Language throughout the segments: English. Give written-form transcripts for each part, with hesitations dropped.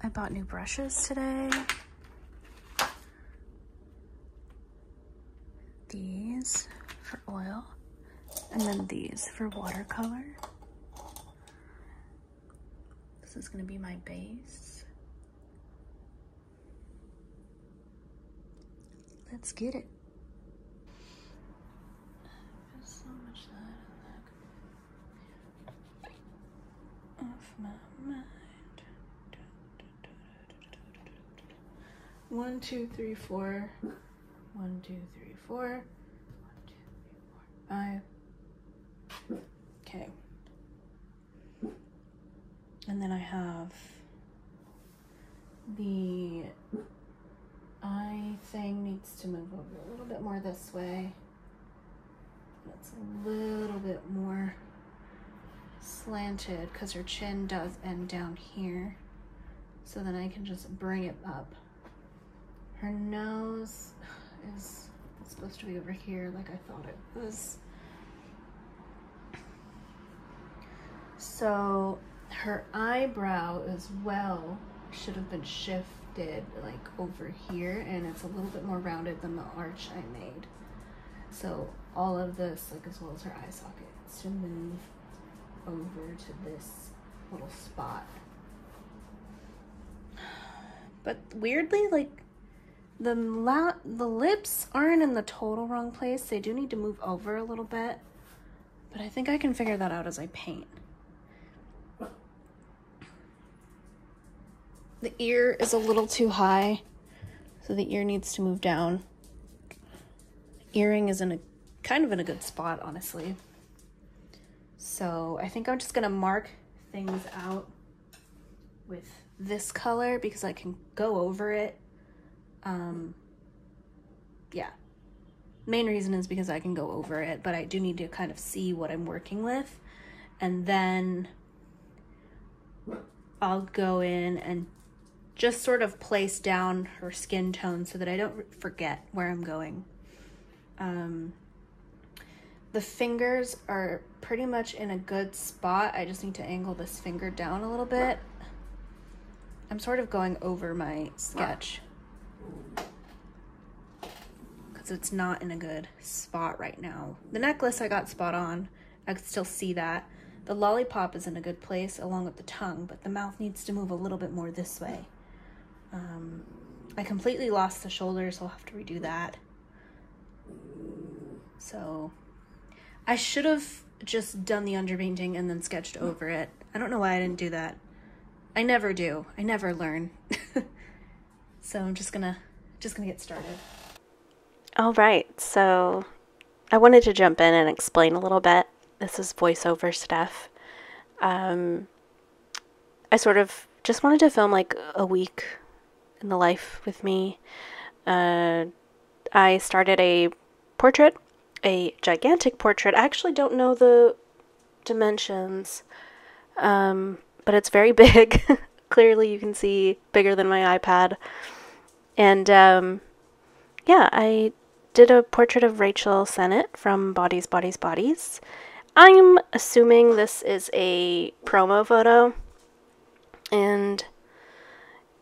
I bought new brushes today. These for oil, and then these for watercolor. This is gonna be my base. Let's get it. There's so much that off my mind. 1, 2, 3, 4. 1, 2, 3, 4. 1, 2, 3, 4, 5. Okay. And then I have the eye thing needs to move over a little bit more this way. It's a little bit more slanted because her chin does end down here. So then I can just bring it up. Her nose is supposed to be over here like I thought it was. So her eyebrow as well should have been shifted like over here, and it's a little bit more rounded than the arch I made. So all of this, like as well as her eye socket, needs to move over to this little spot. But weirdly, like the lips aren't in the total wrong place. They do need to move over a little bit, but I think I can figure that out as I paint. The ear is a little too high, so the ear needs to move down. Earring is in a kind of in a good spot, honestly. So I think I'm just gonna mark things out with this color because I can go over it. Yeah. Main reason is because I can go over it, but I do need to kind of see what I'm working with. And then I'll go in and just sort of place down her skin tone so that I don't forget where I'm going. The fingers are pretty much in a good spot. I just need to angle this finger down a little bit. I'm sort of going over my sketch because it's not in a good spot right now. The necklace I got spot on. I could still see that. The lollipop is in a good place along with the tongue, but the mouth needs to move a little bit more this way. I completely lost the shoulders, so I'll have to redo that. So I should have just done the underpainting and then sketched over it. I don't know why I didn't do that. I never do. I never learn. So I'm just gonna get started. All right, so I wanted to jump in and explain a little bit. This is voiceover stuff. I sort of just wanted to film like a week in the life with me. I started a portrait, a gigantic portrait. I actually don't know the dimensions, but it's very big. Clearly you can see bigger than my iPad. And yeah, I did a portrait of Rachel Sennett from Bodies, Bodies, Bodies. I'm assuming this is a promo photo, and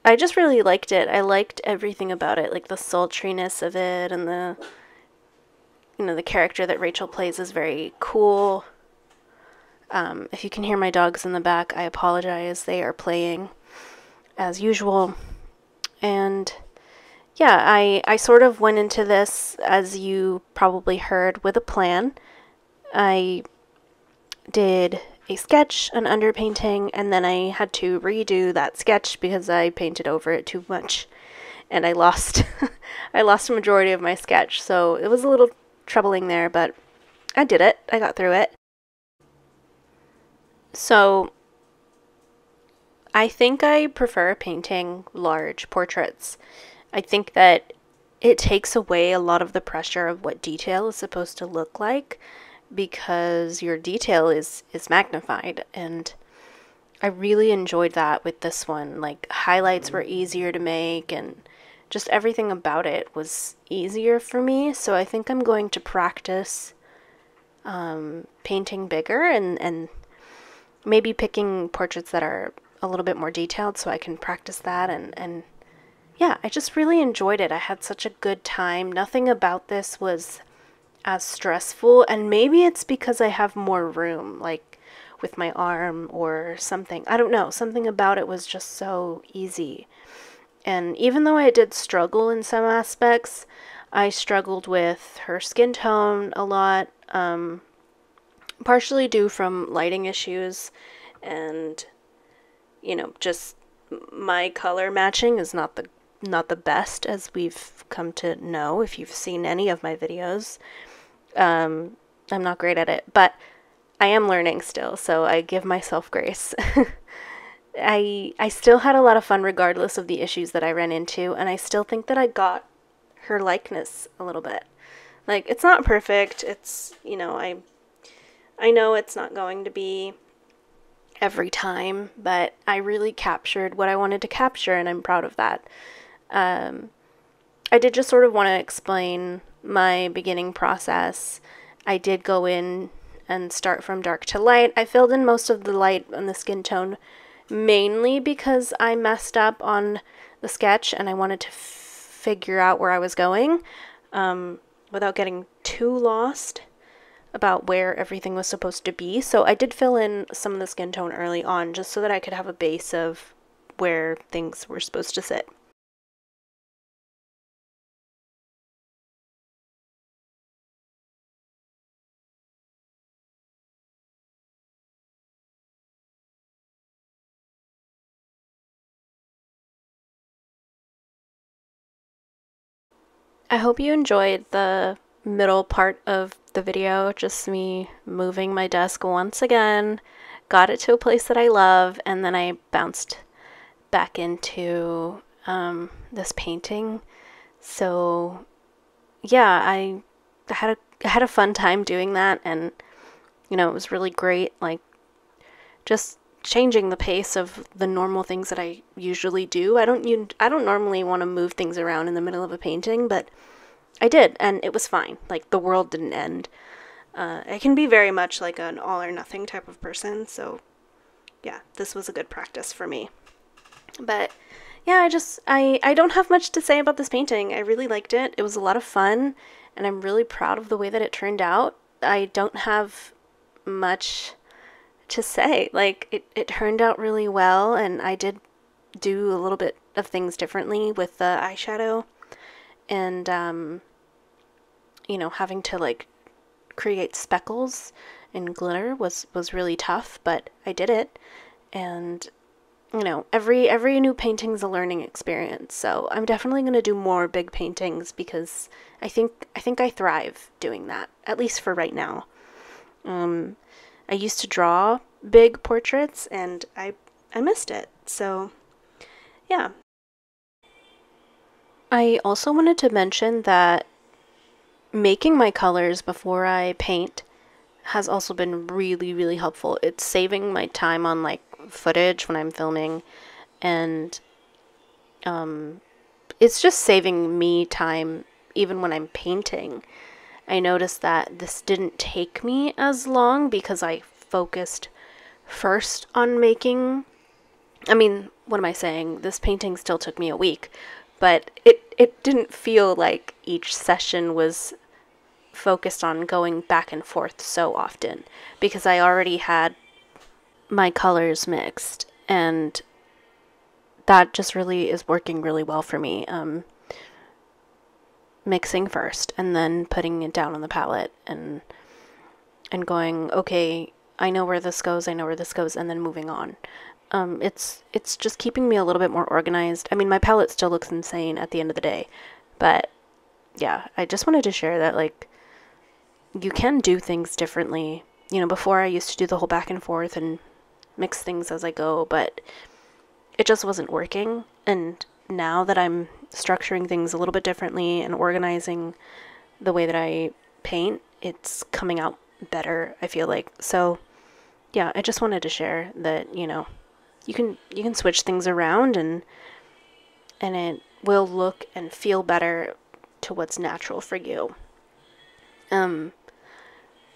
I just really liked it. I liked everything about it, like the sultriness of it, and the character that Rachel plays is very cool. If you can hear my dogs in the back, I apologize. They are playing as usual. And yeah, I sort of went into this, as you probably heard, with a plan. I did a sketch, an underpainting, and then I had to redo that sketch because I painted over it too much. And I lost I lost a majority of my sketch, so it was a little troubling there, but I did it. I got through it. So I think I prefer painting large portraits. I think that it takes away a lot of the pressure of what detail is supposed to look like, because your detail is magnified, and I really enjoyed that with this one. Like, highlights were easier to make, and just everything about it was easier for me. So I think I'm going to practice painting bigger and maybe picking portraits that are a little bit more detailed so I can practice that. And yeah, I just really enjoyed it. I had such a good time. Nothing about this was as stressful, and maybe it's because I have more room, like with my arm or something. I don't know. Something about it was just so easy. And even though I did struggle in some aspects, I struggled with her skin tone a lot, partially due from lighting issues and, just my color matching is not the best, as we've come to know if you've seen any of my videos. I'm not great at it, but I am learning still, so I give myself grace. I still had a lot of fun regardless of the issues that I ran into, and I still think that I got her likeness a little bit. Like, it's not perfect. It's, I know it's not going to be every time, but I really captured what I wanted to capture, and I'm proud of that. I did just sort of want to explain my beginning process. I did go in and start from dark to light. I filled in most of the light on the skin tone mainly because I messed up on the sketch and I wanted to figure out where I was going without getting too lost about where everything was supposed to be. So I did fill in some of the skin tone early on just so that I could have a base of where things were supposed to sit. I hope you enjoyed the middle part of the video, just me moving my desk once again, got it to a place that I love, and then I bounced back into this painting. So yeah, I had a fun time doing that, and it was really great, like just changing the pace of the normal things that I usually do. I don't normally want to move things around in the middle of a painting, but I did, and it was fine. Like, the world didn't end. I can be very much like an all or nothing type of person, so yeah, this was a good practice for me. But yeah, I don't have much to say about this painting. I really liked it. It was a lot of fun, and I'm really proud of the way that it turned out. I don't have much to say. Like, it turned out really well, and I did do a little bit of things differently with the eyeshadow, and having to like create speckles and glitter was really tough, but I did it. And every new painting's a learning experience, so I'm definitely going to do more big paintings because I think I thrive doing that, at least for right now. I used to draw big portraits, and I missed it, so yeah. I also wanted to mention that making my colors before I paint has also been really, really helpful. It's saving my time on like footage when I'm filming, and it's just saving me time even when I'm painting. I noticed that this didn't take me as long because I focused first on making. I mean, what am I saying? This painting still took me a week, but it didn't feel like each session was focused on going back and forth so often because I already had my colors mixed, and that just really is working really well for me. Mixing first and then putting it down on the palette and going, okay, I know where this goes, and then moving on. It's just keeping me a little bit more organized. I mean, my palette still looks insane at the end of the day, but yeah, I just wanted to share that, like, you can do things differently. Before I used to do the whole back and forth and mix things as I go, but it just wasn't working. And now that I'm structuring things a little bit differently and organizing the way that I paint, it's coming out better, I feel like. So yeah, I just wanted to share that, you can switch things around, and it will look and feel better to what's natural for you.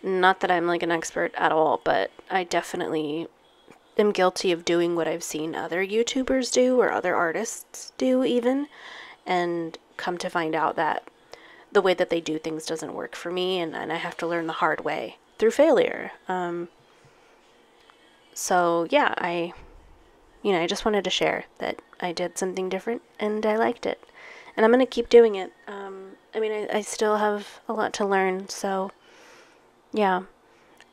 Not that I'm like an expert at all, but I definitely am guilty of doing what I've seen other YouTubers do or other artists do even, and come to find out that the way that they do things doesn't work for me, and I have to learn the hard way through failure. So yeah, I just wanted to share that I did something different and I liked it. And I'm going to keep doing it. I still have a lot to learn, so yeah.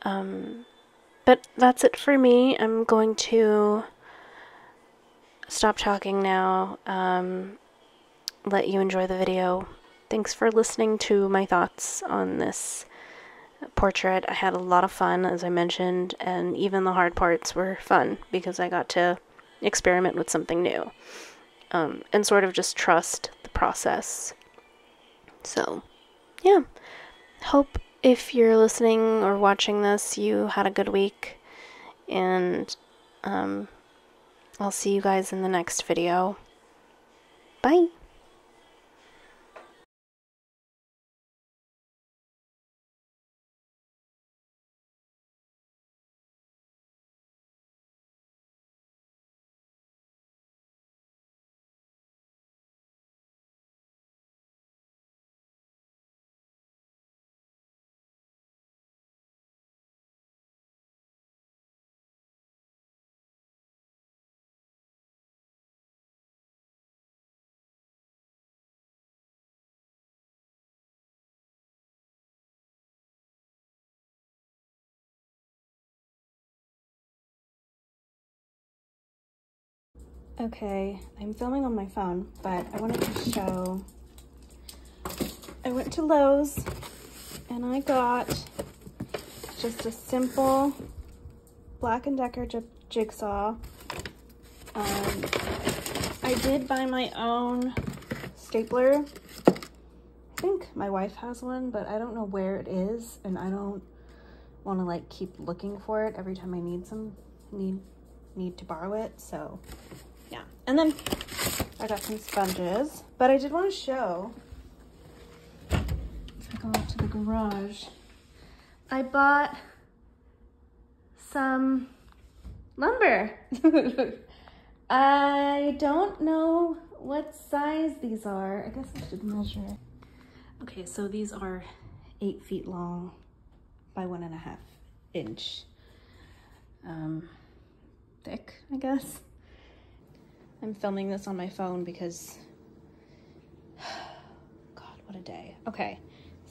But that's it for me. I'm going to stop talking now, let you enjoy the video. Thanks for listening to my thoughts on this portrait. I had a lot of fun, as I mentioned, and even the hard parts were fun because I got to experiment with something new, and sort of just trust the process. So, yeah. Hope if you're listening or watching this, you had a good week, and I'll see you guys in the next video. Bye! Okay, I'm filming on my phone, but I wanted to show, I went to Lowe's and I got just a simple Black & Decker jigsaw. I did buy my own stapler. I think my wife has one, but I don't know where it is, and I don't want to like keep looking for it every time I need to borrow it, so yeah. And then I got some sponges, but I did want to show, if I go out to the garage, I bought some lumber. I don't know what size these are. I guess I should measure. Okay, so these are 8 feet long by 1.5 inch thick, I guess. I'm filming this on my phone because, God, what a day. Okay,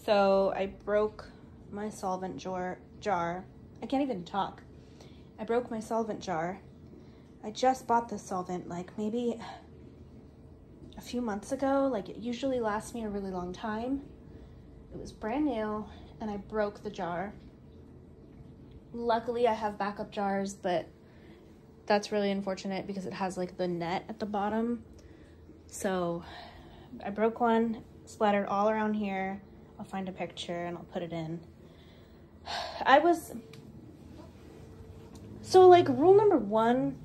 so I broke my solvent jar. I can't even talk. I broke my solvent jar. I just bought this solvent like maybe a few months ago. Like, it usually lasts me a really long time. It was brand new and I broke the jar. Luckily I have backup jars, but that's really unfortunate because it has like the net at the bottom. So I broke one, splattered all around here. I'll find a picture and I'll put it in. So like, rule number 1,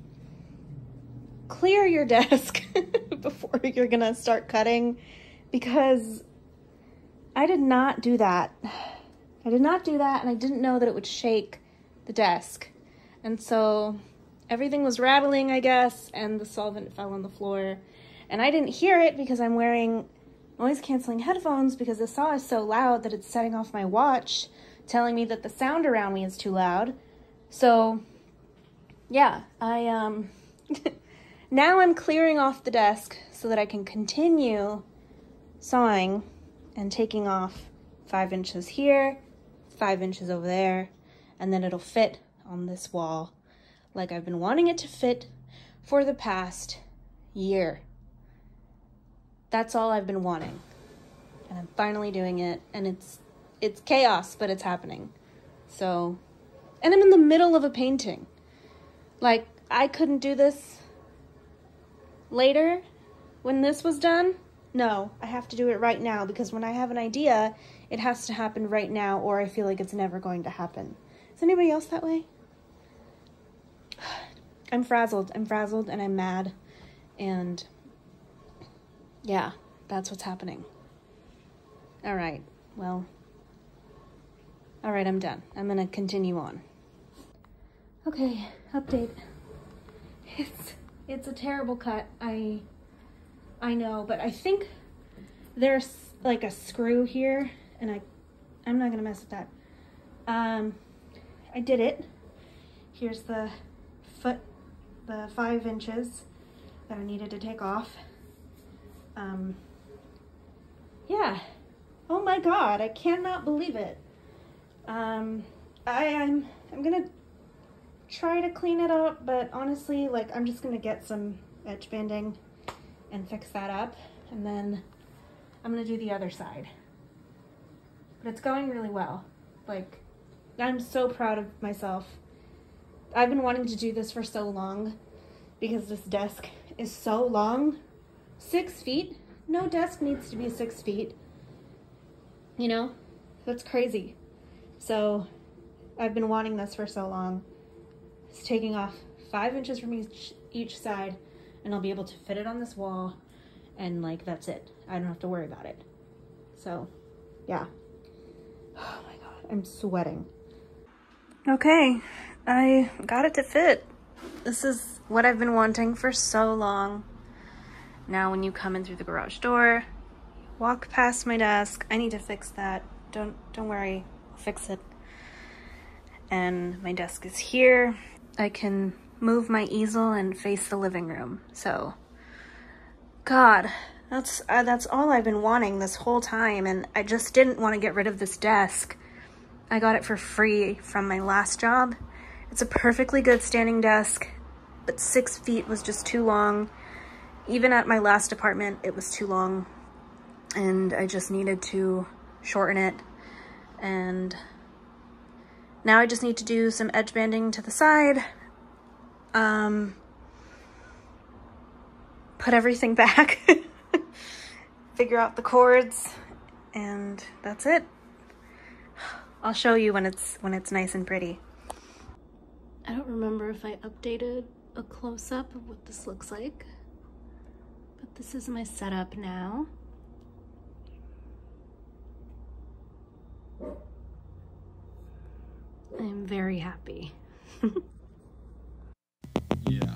clear your desk before you're gonna start cutting, because I did not do that. I did not do that, and I didn't know that it would shake the desk. And so everything was rattling, I guess, and the solvent fell on the floor. And I didn't hear it because I'm wearing noise-canceling headphones, because the saw is so loud that it's setting off my watch, telling me that the sound around me is too loud. So yeah, now I'm clearing off the desk so that I can continue sawing and taking off 5 inches here, 5 inches over there, and then it'll fit on this wall like I've been wanting it to fit for the past year. That's all I've been wanting, and I'm finally doing it, and it's chaos, but it's happening. So, and I'm in the middle of a painting. Like, I couldn't do this later when this was done. No, I have to do it right now, because when I have an idea, it has to happen right now, or I feel like it's never going to happen. Is anybody else that way? I'm frazzled and I'm mad, and yeah, that's what's happening. All right, well, all right, I'm done. I'm gonna continue on. Okay, update. It's a terrible cut. I know, but I think there's like a screw here, and I'm not gonna mess with that. I did it. Here's the foot, the 5 inches that I needed to take off. Yeah. Oh my God, I cannot believe it. I'm gonna try to clean it up, but honestly, like, I'm just gonna get some edge banding and fix that up, and then I'm gonna do the other side. But it's going really well. Like, I'm so proud of myself. I've been wanting to do this for so long because this desk is so long. 6 feet? No desk needs to be 6 feet. You know, that's crazy. So I've been wanting this for so long. It's taking off 5 inches from each side, and I'll be able to fit it on this wall, and like, that's it. I don't have to worry about it. So yeah. Oh my God, I'm sweating. Okay, I got it to fit. This is what I've been wanting for so long. Now when you come in through the garage door, walk past my desk. I need to fix that. Don't worry, I'll fix it. And my desk is here. I can move my easel and face the living room. So, God, that's all I've been wanting this whole time, and I just didn't want to get rid of this desk. I got it for free from my last job. It's a perfectly good standing desk, but 6 feet was just too long. Even at my last apartment, it was too long, and I just needed to shorten it. And now I just need to do some edge banding to the side, put everything back, figure out the cords, and that's it. I'll show you when it's nice and pretty. I don't remember if I updated a close-up of what this looks like, but this is my setup now. I'm very happy. Yeah.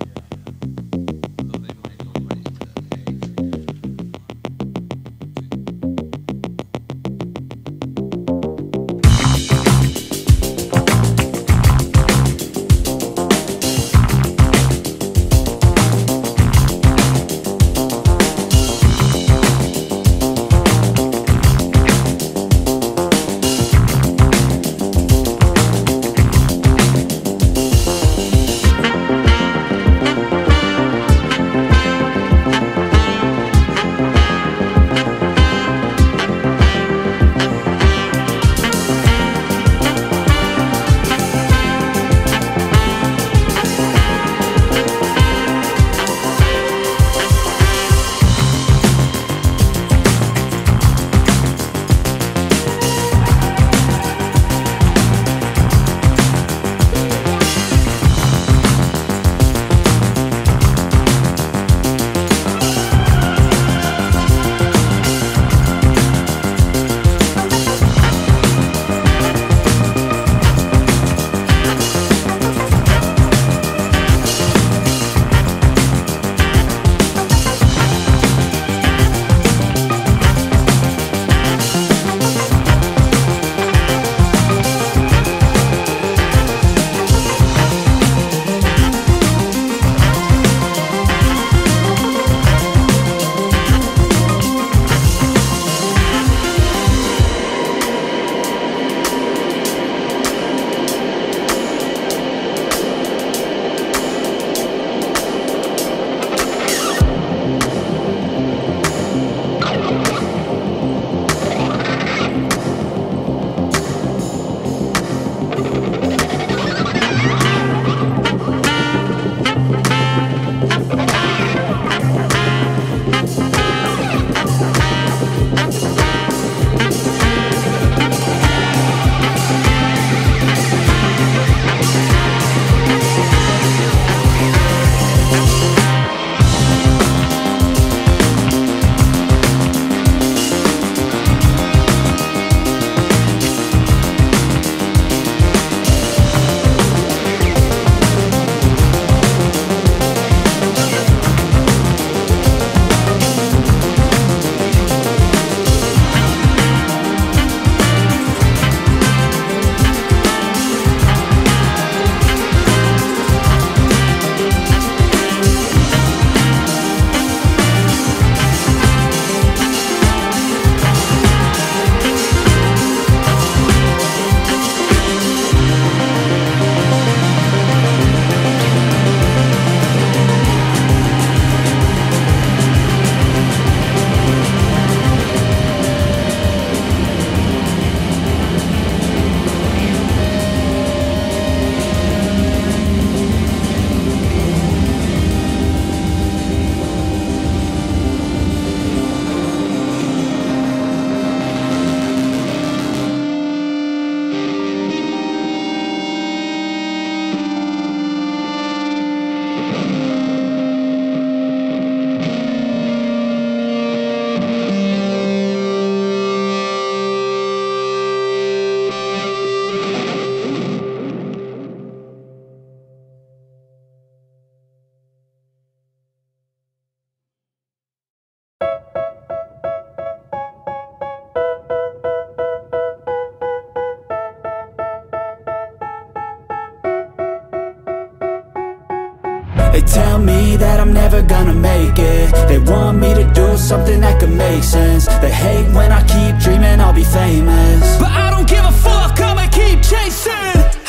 tell me that I'm never gonna make it. They want me to do something that could make sense. They hate when I keep dreaming I'll be famous, but I don't give a fuck, I'ma keep chasing.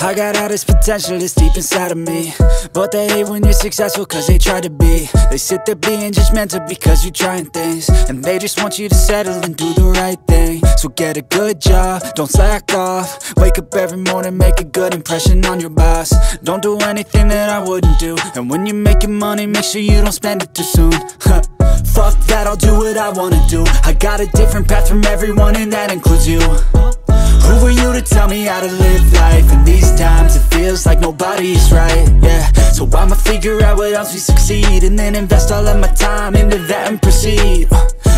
I got all this potential that's deep inside of me, but they hate when you're successful cause they try to be. They sit there being judgmental because you're trying things, and they just want you to settle and do the right thing. So get a good job, don't slack off. Wake up every morning, make a good impression on your boss. Don't do anything that I wouldn't do, and when you're making money, make sure you don't spend it too soon. Fuck that, I'll do what I wanna do. I got a different path from everyone, and that includes you. Who are you to tell me how to live life? In these times it feels like nobody's right, yeah. So I'ma figure out what else we succeed, and then invest all of my time into that and proceed.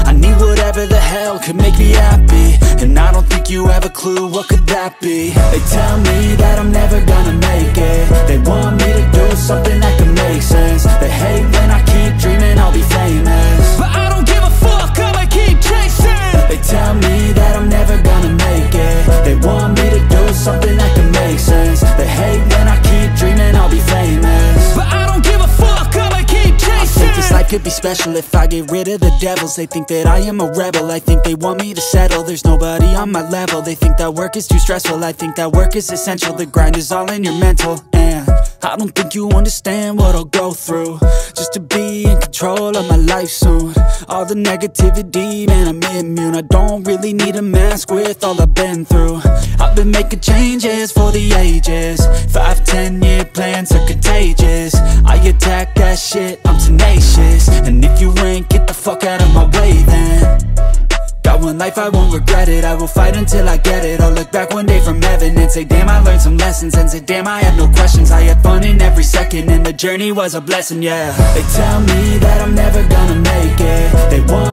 I need whatever the hell could make me happy, and I don't think you have a clue what could that be. They tell me that I'm never gonna make it. They want me to do something that can make sense. They hate when I keep dreaming I'll be famous, but I don't give a fuck, I'ma keep chasing. They tell me that I'm never gonna make it. They want me to do something that can make sense. They hate when I keep dreaming I'll be famous, but I don't give a fuck, I'ma keep chasing. I think this life could be special if I get rid of the devils. They think that I am a rebel, I think they want me to settle. There's nobody on my level, they think that work is too stressful. I think that work is essential, the grind is all in your mental. And I don't think you understand what I'll go through just to be in control of my life soon. All the negativity, man, I'm immune. I don't really need a mask with all I've been through. I've been making changes for the ages. 5-10 year plans are contagious. I attack that shit, I'm tenacious. And if you ain't, get the fuck out of my way then. Got one life, I won't regret it. I will fight until I get it. I'll look back one day from heaven and say damn, I learned some lessons. And say damn, I have no questions. I had fun in every second, and the journey was a blessing, yeah. They tell me that I'm never gonna make it. They want